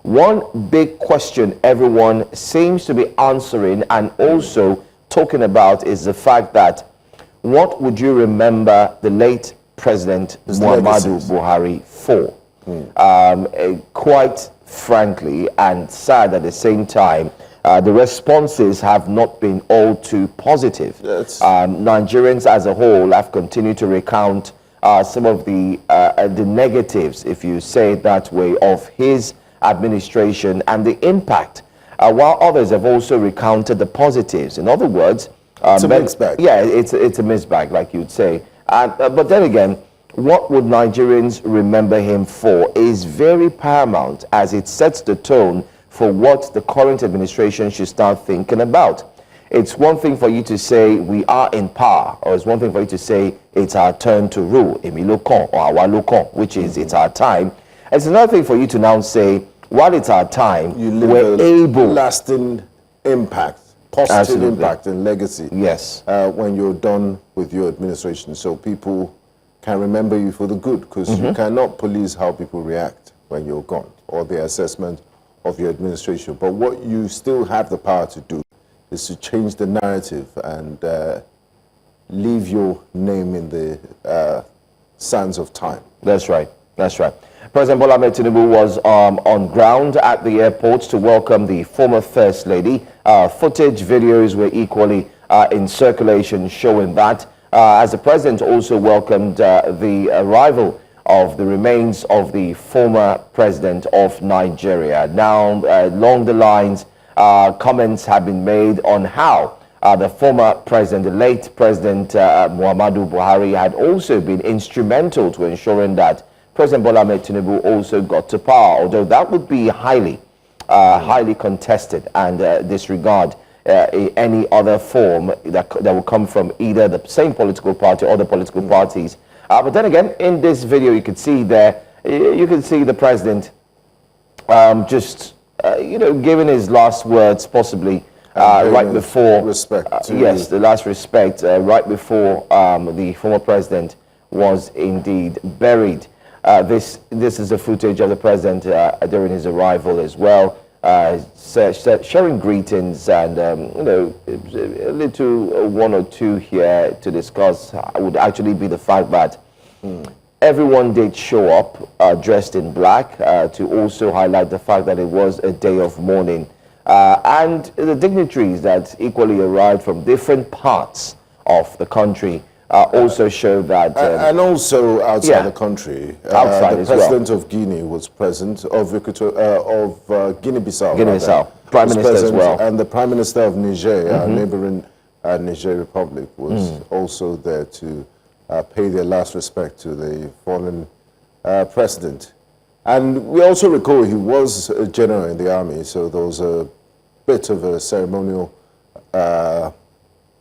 one big question everyone seems to be answering and also talking about is the fact that what would you remember the late President Muhammadu Buhari for? Quite frankly, and sad at the same time, the responses have not been all too positive. Nigerians as a whole have continued to recount some of the negatives, if you say it that way, of his administration and the impact, while others have also recounted the positives. In other words, it's a mixed bag. Yeah, it's a mixed bag, like you'd say. But then again, what would Nigerians remember him for is very paramount, as it sets the tone for what the current administration should start thinking about. It's one thing for you to say we are in power, or it's one thing for you to say it's our turn to rule, Emilokon or Awalokon, which is it's our time. It's another thing for you to now say, while it's our time, we're able lasting impact, positive impact and legacy. Yes. When you're done with your administration, so people can remember you for the good, because you cannot police how people react when you're gone, or the assessment of your administration. But what you still have the power to do is to change the narrative and leave your name in the sands of time. That's right. That's right. President Muhammadu Buhari was on ground at the airport to welcome the former First Lady. Footage, videos were equally in circulation showing that, as the president also welcomed the arrival of the remains of the former president of Nigeria. Now, along the lines, comments have been made on how the former president, the late President Muhammadu Buhari, had also been instrumental to ensuring that President Bola Ahmed Tinubu also got to power, although that would be highly contested and disregard any other form that will come from either the same political party or the political parties. But then again, in this video, you can see there, you can see the president just, giving his last words, possibly right before respect. Yes, the last respect right before the former president was indeed buried. This is the footage of the president during his arrival as well, sharing greetings and a little one or two here to discuss would actually be the fact that everyone did show up dressed in black to also highlight the fact that it was a day of mourning, and the dignitaries that equally arrived from different parts of the country also show that... and also outside the country. Outside the president of Guinea was present, of Guinea-Bissau. Guinea-Bissau. Prime Minister as well. And the Prime Minister of Niger, our neighboring Niger Republic, was also there to pay their last respect to the fallen president. And we also recall he was a general in the army, so there was a bit of a ceremonial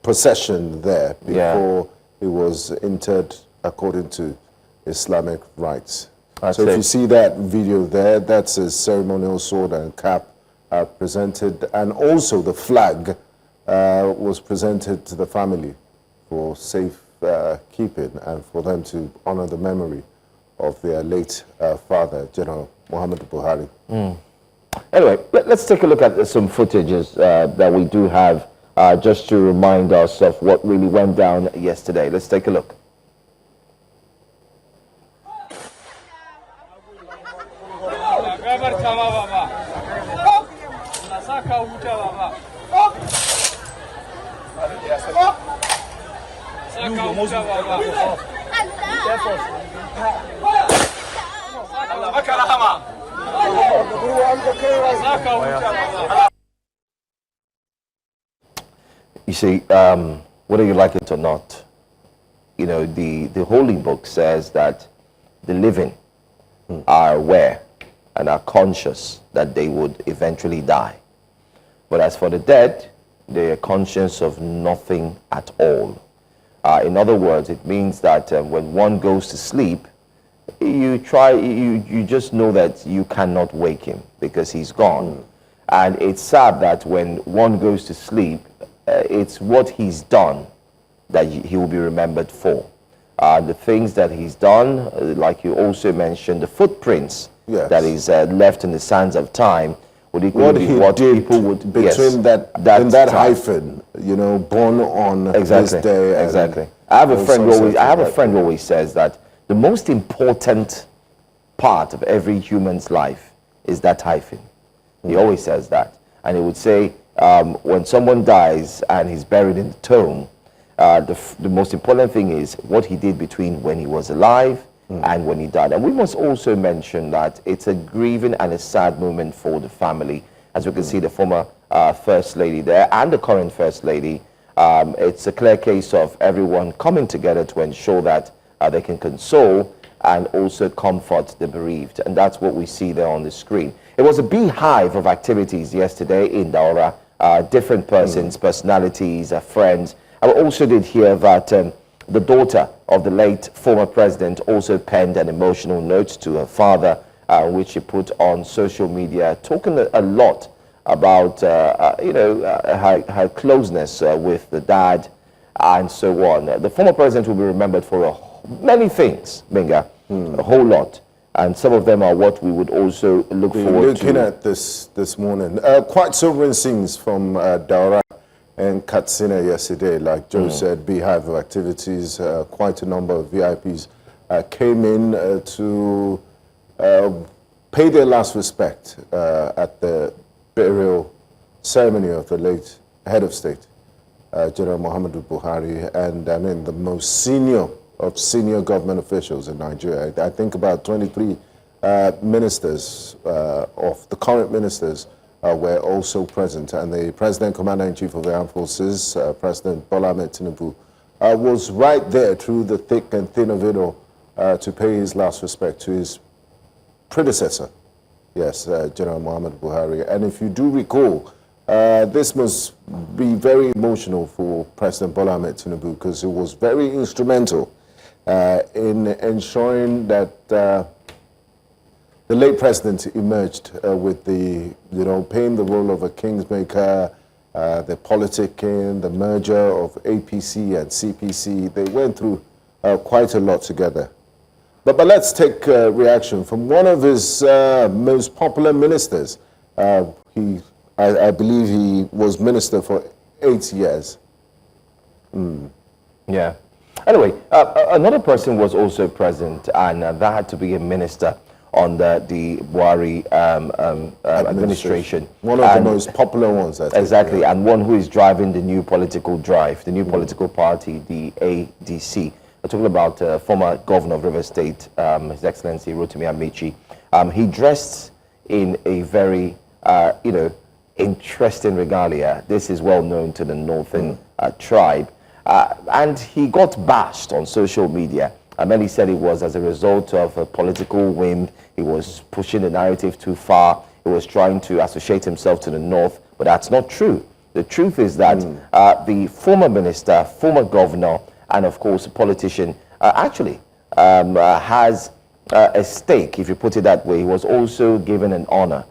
procession there before he was interred according to Islamic rites. So if you see that video there, that's a ceremonial sword and cap presented, and also the flag was presented to the family for safe keeping and for them to honor the memory of their late father, General Muhammadu Buhari. Anyway, let's take a look at some footages that we do have just to remind us of what really went down yesterday. Let's take a look. You see, whether you like it or not, the Holy Book says that the living are aware and are conscious that they would eventually die. But as for the dead, they are conscious of nothing at all. In other words, it means that when one goes to sleep, you just know that you cannot wake him because he's gone. And it's sad that when one goes to sleep, it's what he's done that he will be remembered for. The things that he's done, like you also mentioned, the footprints that is left in the sands of time would equally what be he what did people would between that in that hyphen, you know, born on this day. Exactly. I have a friend who always says that the most important part of every human's life is that hyphen. He always says that, and he would say when someone dies and he's buried in the tomb, the most important thing is what he did between when he was alive and when he died. And we must also mention that it's a grieving and a sad moment for the family. As we can see, the former First Lady there and the current First Lady, it's a clear case of everyone coming together to ensure that they can console and also comfort the bereaved. And that's what we see there on the screen. It was a beehive of activities yesterday in Daura. Different persons, personalities, friends. I also did hear that the daughter of the late former president also penned an emotional note to her father, which she put on social media, talking a lot about her closeness with the dad and so on. The former president will be remembered for many things, Benga, a whole lot. And some of them are what we would also look forward to. Looking at this morning, quite sobering scenes from Daura and Katsina yesterday. Like Joe said, beehive of activities. Quite a number of VIPs came in to pay their last respect at the burial ceremony of the late head of state, General Muhammadu Buhari, and I mean the most senior of senior government officials in Nigeria. I think about 23 ministers of the current ministers were also present, and the President Commander-in-Chief of the Armed Forces, President Muhammadu Buhari, was right there through the thick and thin of it all to pay his last respect to his predecessor, yes, General Muhammadu Buhari. And if you do recall, this must be very emotional for President Muhammadu Buhari because it was very instrumental in ensuring that the late president emerged with the, playing the role of a kingsmaker, the politicking, the merger of APC and CPC. They went through quite a lot together. But let's take a reaction from one of his most popular ministers. I believe he was minister for 8 years. Yeah. Anyway, another person was also present, and that had to be a minister on the Buhari administration. One of the most popular ones, I think. Exactly, yeah. And one who is driving the new political drive, the new political party, the ADC. We're talking about former governor of River State, His Excellency Rotimi Amaechi. He dressed in a very, interesting regalia. This is well known to the northern tribe. And he got bashed on social media. And then he said it was as a result of a political whim. He was pushing the narrative too far. He was trying to associate himself to the north. But that's not true. The truth is that the former minister, former governor, and of course a politician actually has a stake, if you put it that way. He was also given an honor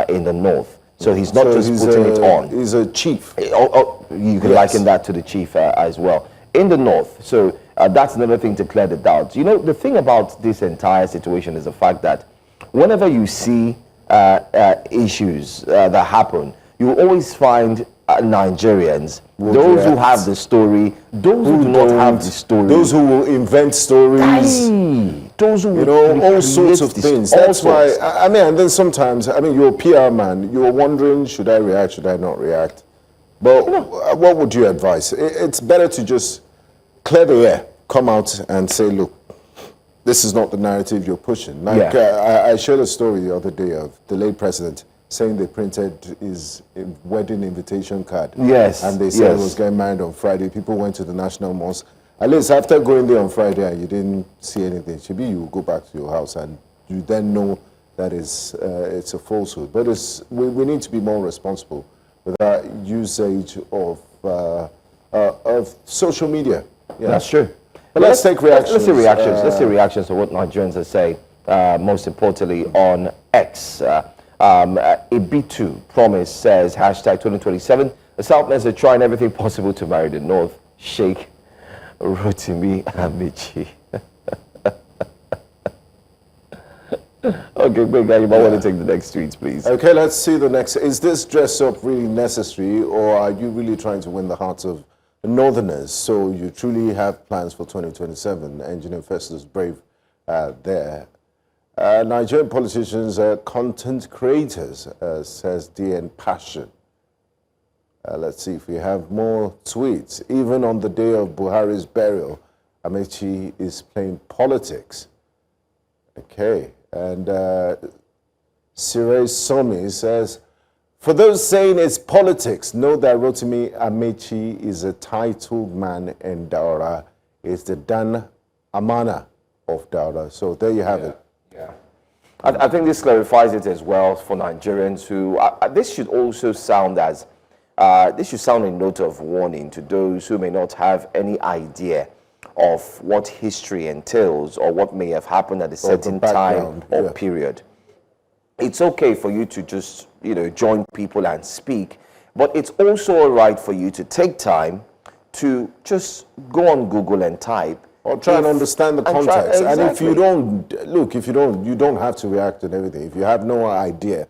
in the north. So he's not just putting it on. He's a chief. You can liken that to the chief as well. In the north. So that's another thing to clear the doubts. The thing about this entire situation is the fact that whenever you see issues that happen, you always find Nigerians, those who have the story, those who do not have the story, those who will invent stories, those who all sorts of things. That's why, and then sometimes, you're a PR man, you're wondering, should I react, should I not react? But what would you advise? It's better to just clear the air, come out and say, look, this is not the narrative you're pushing. Like I shared a story the other day of the late president saying they printed his wedding invitation card. Yes. And they said he was getting married on Friday. People went to the National Mosque. At least after going there on Friday and you didn't see anything, maybe you go back to your house and you then know that it's a falsehood. But we need to be more responsible with our usage of social media. Yeah. That's true. But let's take reactions. Let's see reactions. Let's see reactions to what Nigerians are saying. Most importantly on X. Ibitu Promise says, #2027, the Southerners are trying everything possible to marry the North. Sheikh Rotimi Amaechi. Okay, big guy, you might want to take the next tweets, please. Okay, let's see the next. Is this dress up really necessary, or are you really trying to win the hearts of the Northerners? So you truly have plans for 2027. Engineer Festus Brave there. Nigerian politicians are content creators, says DN Passion. Let's see if we have more tweets. Even on the day of Buhari's burial, Amaechi is playing politics. Okay, and Sire Somi says, for those saying it's politics, know that Rotimi Amaechi is a titled man and Daura is the Dan Amana of Daura. So there you have it. Yeah. I think this clarifies it as well for Nigerians who, this should also sound as, this should sound a note of warning to those who may not have any idea of what history entails or what may have happened at a certain time or period. It's okay for you to just, join people and speak, but it's also all right for you to take time to just go on Google and type. Or try and understand the context. And if you don't, you don't have to react to everything. If you have no idea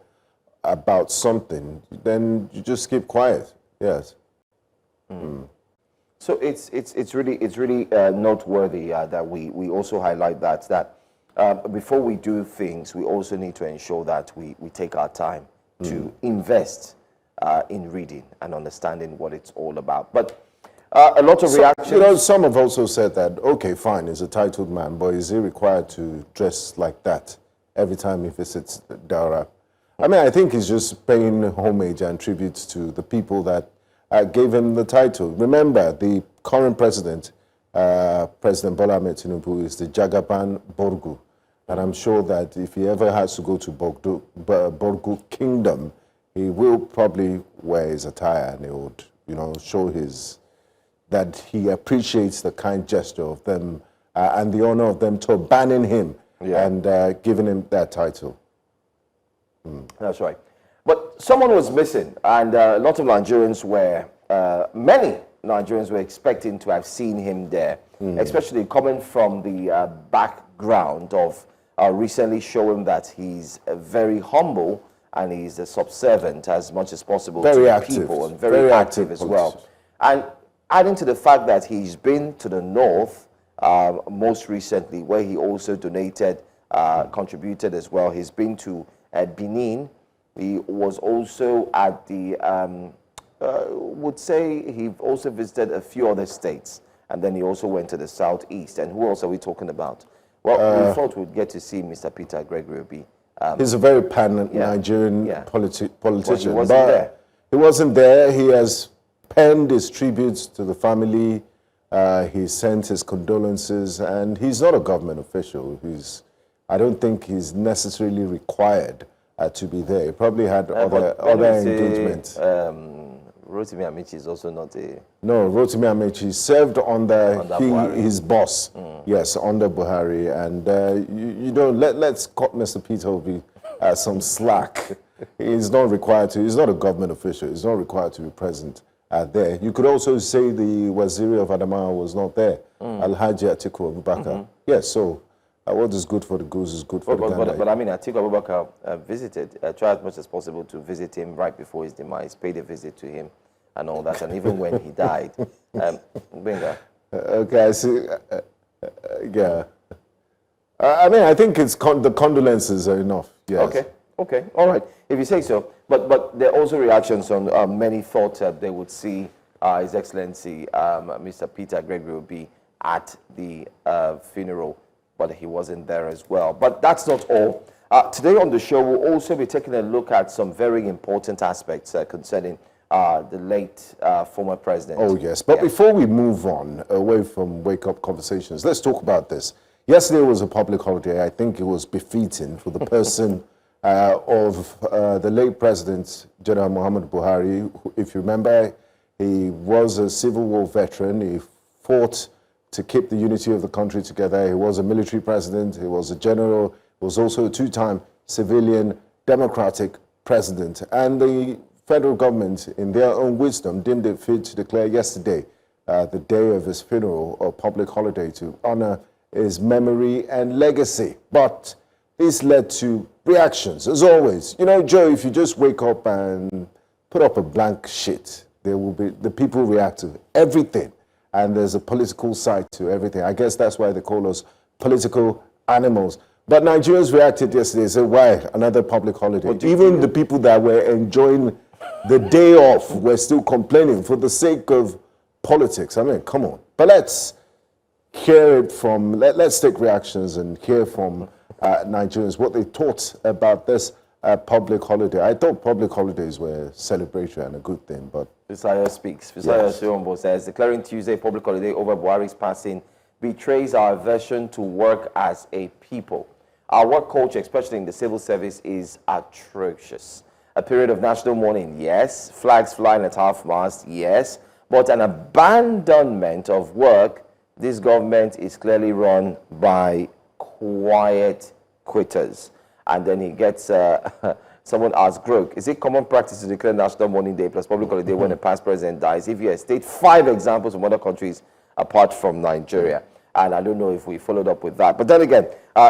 about something, then you just keep quiet. Yes. So it's really noteworthy that we also highlight that before we do things, we also need to ensure that we take our time to invest in reading and understanding what it's all about. But a lot of reactions. Some have also said that, okay, fine, he's a titled man, but is he required to dress like that every time he visits Daura? I mean, I think he's just paying homage and tribute to the people that gave him the title. Remember, the current president, President Muhammadu Buhari, is the Jagaban Borgu. And I'm sure that if he ever has to go to Borgu Kingdom, he will probably wear his attire and he would, show that he appreciates the kind gesture of them and the honor of them to banning him and giving him that title. That's right. But someone was missing, and a lot of Nigerians many Nigerians were expecting to have seen him there, especially coming from the background of recently showing that he's very humble and he's subservient as much as possible to people, and very active as well. And adding to the fact that he's been to the north most recently, where he also donated, contributed as well. He's been to Benin. He was also at the, would say he also visited a few other states. And then he also went to the southeast. And who else are we talking about? Well, we thought we'd get to see Mr. Peter Gregory Obi. He's a very pan-Nigerian politician. Well, he wasn't there. He wasn't there. He has penned his tributes to the family. He sent his condolences. And he's not a government official. I don't think he's necessarily required to be there. He probably had other engagements. Rotimi Amaechi is also not a... No, Rotimi Amaechi served under his boss, yes, under Buhari. And, let's cut Mr. Peter Obi some slack. He's not required to, he's not a government official. He's not required to be present there. You could also say the Waziri of Adamawa was not there, Alhaji Atiku Abubakar. Yes, so... what is good for the goose is good for the gander. But I mean, Atiku Abubakar visited, tried as much as possible to visit him right before his demise, paid a visit to him and all that, and even when he died. Benga. Okay, I see. Yeah. I mean, I think the condolences are enough. Yes. Okay, all right. If you say so. But there are also reactions on many thought that they would see His Excellency Mr. Peter Gregory Obi at the funeral, but he wasn't there as well. But that's not all. Today on the show, we'll also be taking a look at some very important aspects concerning the late former president. Oh, yes. But before we move on, away from wake-up conversations, let's talk about this. Yesterday was a public holiday. I think it was befitting for the person of the late President, General Muhammadu Buhari. If you remember, he was a Civil War veteran. He fought to keep the unity of the country together. He was a military president. He was a general. He was also a two-time civilian democratic president. And the federal government, in their own wisdom, deemed it fit to declare yesterday, the day of his funeral, a public holiday to honor his memory and legacy. But this led to reactions, as always. You know, Joe, if you just wake up and put up a blank sheet, the people react to everything. And there's a political side to everything. I guess that's why they call us political animals. But Nigerians reacted yesterday, said, why? Another public holiday. Even the people that were enjoying the day off were still complaining for the sake of politics. I mean, come on. But let's hear it from, let's take reactions and hear from Nigerians what they thought about this public holiday. I thought public holidays were a celebration and a good thing, but... Visaya speaks. Visaya Suyombo says, declaring Tuesday public holiday over Buhari's passing betrays our aversion to work as a people. Our work culture, especially in the civil service, is atrocious. A period of national mourning, yes. Flags flying at half-mast, yes. But an abandonment of work, this government is clearly run by quiet quitters. And then he gets, someone asked, Grok, is it common practice to declare National Mourning Day plus public holiday when a past president dies? If you state 5 examples from other countries apart from Nigeria. And I don't know if we followed up with that. But then again,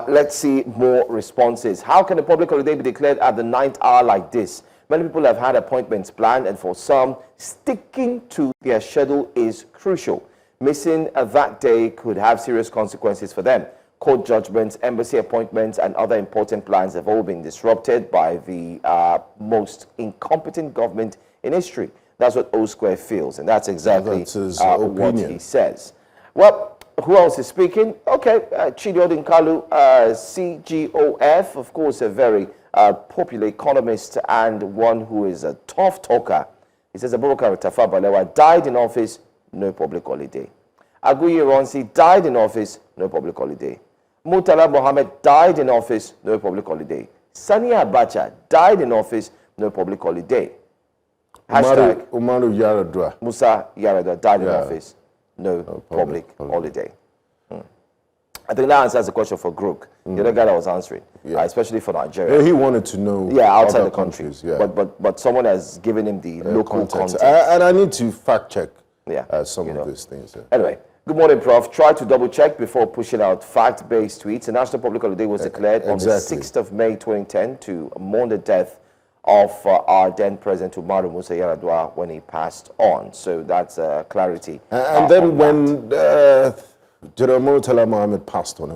let's see more responses. How can a public holiday be declared at the 9th hour like this? Many people have had appointments planned, and for some, sticking to their schedule is crucial. Missing that day could have serious consequences for them. Court judgments, embassy appointments, and other important plans have all been disrupted by the most incompetent government in history. That's what O Square feels, and that's exactly what he says. Well, who else is speaking? Okay, Chidio Dinkalu, CGOF, of course, a very popular economist and one who is a tough talker. He says Abubakar Tafawa Balewa died in office, no public holiday. Aguiyi Ironsi died in office, no public holiday. Murtala Mohammed died in office, no public holiday. Sani Abacha died in office, no public holiday. Hashtag Umaru Yaradua. Musa Yaradua died in office, no public holiday. I think that answers the question for Grok, the other guy that was answering, especially for Nigeria. Yeah, he wanted to know outside the country. But someone has given him the local context. And I need to fact check some of these things. Anyway, good morning, Prof. Try to double check before pushing out fact-based tweets. A national public holiday was declared on the 6th of May 2010 to mourn the death of our then President Umaru Musa Yar'Adua when he passed on. So that's clarity. And then when General Murtala Mohammed passed on,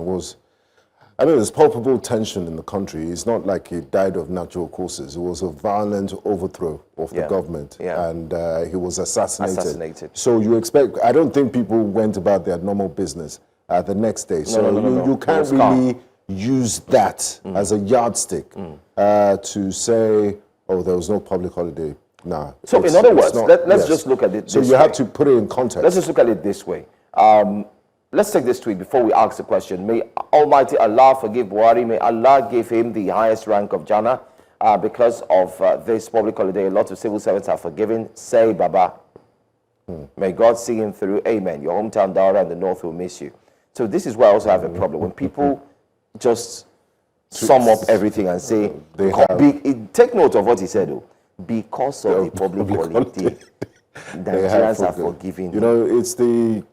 there's palpable tension in the country. It's not like he died of natural causes. It was a violent overthrow of the government, and he was assassinated. So you expect, I don't think people went about their normal business the next day. So you can't really use that as a yardstick to say, oh, there was no public holiday. Nah. So in other words, let's just look at it this way. So you have to put it in context. Let's just look at it this way. Let's take this tweet before we ask the question. May Almighty Allah forgive Buhari. May Allah give him the highest rank of Jannah. Because of this public holiday, a lot of civil servants are forgiven. Say Baba. May God see him through. Amen. Your hometown Dara and the north will miss you. So this is where I also have a problem. When people just sum up everything and say, take note of what he said, though. Because of the public holiday, Nigerians are forgiving. You know, it's the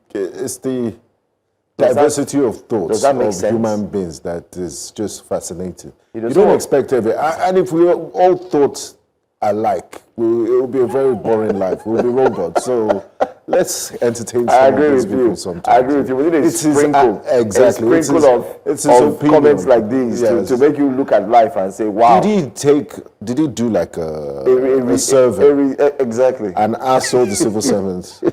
diversity of thoughts of human beings that is just fascinating. You don't expect and if we all thought alike, it would be a very boring life. We'll be robots. So let's entertain some of these people sometimes. I agree with you. We need a sprinkle, exactly. A sprinkle of comments like these to make you look at life and say, wow. Did he do like a survey? Exactly. And ask all the civil servants,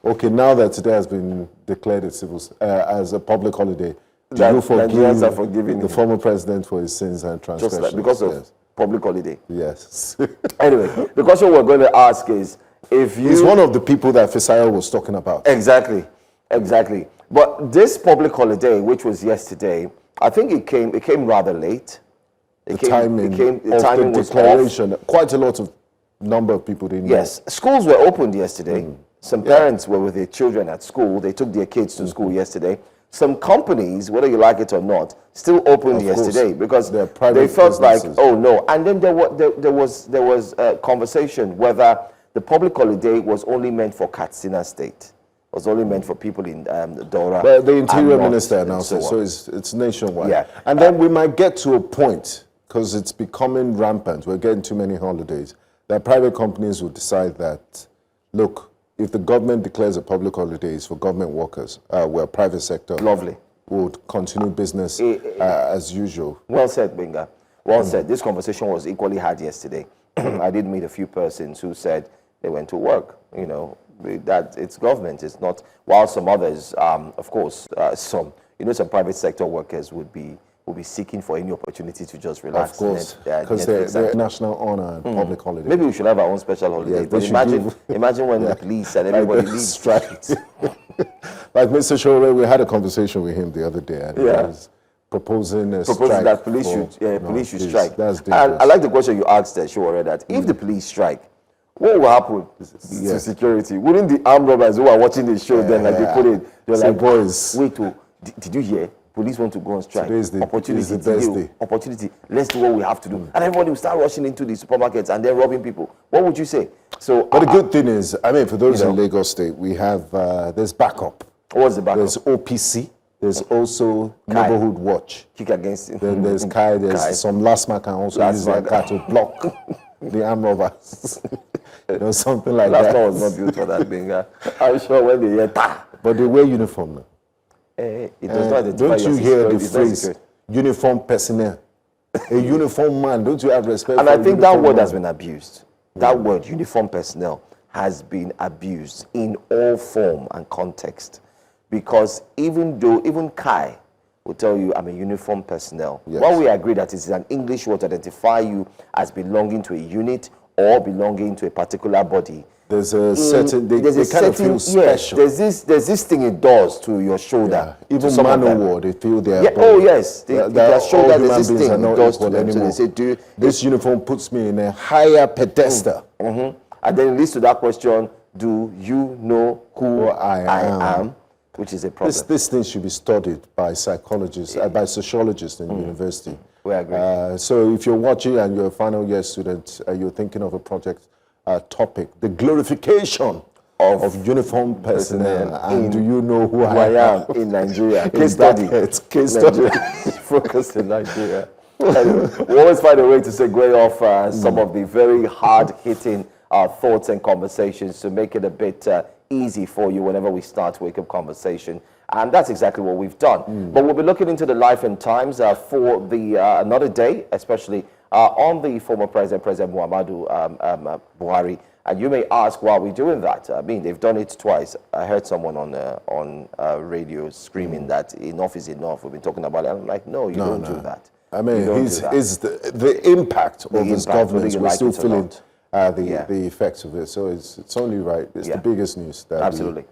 okay, now that today has been declared as a public holiday, do you forgive the former president for his sins and transgressions? Just because of public holiday. Yes. Anyway, the question we're going to ask is, if you... He's one of the people that Fisaya was talking about. Exactly. But this public holiday, which was yesterday, I think it came rather late. The timing of the declaration, quite a lot of number of people didn't know. Yes, schools were opened yesterday. Some parents were with their children at school. They took their kids to school yesterday. Some companies, whether you like it or not, still opened yesterday because they felt like, oh no. And then there was a conversation whether the public holiday was only meant for Katsina State. was only meant for people in Dora. But the Interior Minister announced it, so it's nationwide. Yeah. And then we might get to a point, because it's becoming rampant, we're getting too many holidays, that private companies will decide that, look, if the government declares a public holidays for government workers, where private sector would continue business as usual. Well said, Benga. Well said. This conversation was equally had yesterday. I did meet a few persons who said they went to work. You know, that it's government. It's not. While some others, of course, some private sector workers would be seeking for any opportunity to just relax. Of course, because they're national honor and public holiday. Maybe we should have our own special holiday. But imagine when the police and everybody leaves strikes. Like Mr. Shore, we had a conversation with him the other day, and he was proposing a strike. That police should strike. That's and I like the question you asked there, Shore, that if the police strike, what will happen to security? Wouldn't the armed robbers who are watching the show then, like they put it, they're like, boys, wait, did you hear? Police want to go on strike. Opportunity. Let's do what we have to do. And everybody will start rushing into the supermarkets and then robbing people. What would you say? So, but the good thing is, I mean, for those in Lagos State, we have, there's backup. What's the backup? There's OPC. There's also Neighborhood Watch. Kick against it. Then there's Kai. There's some last man can also use their car to block the armed robbers. Something like that. Last man was not built for that thing. I'm sure when they hear, but they wear uniform now. It does not identify. Don't you hear the phrase, uniform personnel? A uniform man, don't you have respect and for I think that word has been abused. That word, uniform personnel, has been abused in all form and context. Because even Kai will tell you, I'm a uniform personnel. Yes. While we agree that it is an English word to identify you as belonging to a unit or belonging to a particular body, there's a certain, they kind of feel special. There's this thing it does to your shoulder. Yeah. Even man of war, they feel their body. Oh yes, their shoulder, there's this thing it does to them. Anymore. So they say, this uniform puts me in a higher pedestal. And then it leads to that question, do you know who I am? Which is a problem. This thing should be studied by psychologists, by sociologists in university. We agree. So if you're watching and you're a final year student, you're thinking of a project topic, the glorification of uniform personnel, and do you know who I am in Nigeria? Case study. Case study. Focus in Nigeria. We always find a way to segue off some of the very hard-hitting thoughts and conversations to make it a bit easy for you whenever we start wake-up conversation. And that's exactly what we've done. But we'll be looking into the life and times for the another day, especially on the former President Muhammadu Buhari. And you may ask, why are we doing that? I mean, they've done it twice. I heard someone on radio screaming that enough is enough. We've been talking about it. I'm like, no, you don't do that. I mean, the impact of his governance, we're still feeling the effects of it. So it's only right. It's the biggest news. Absolutely.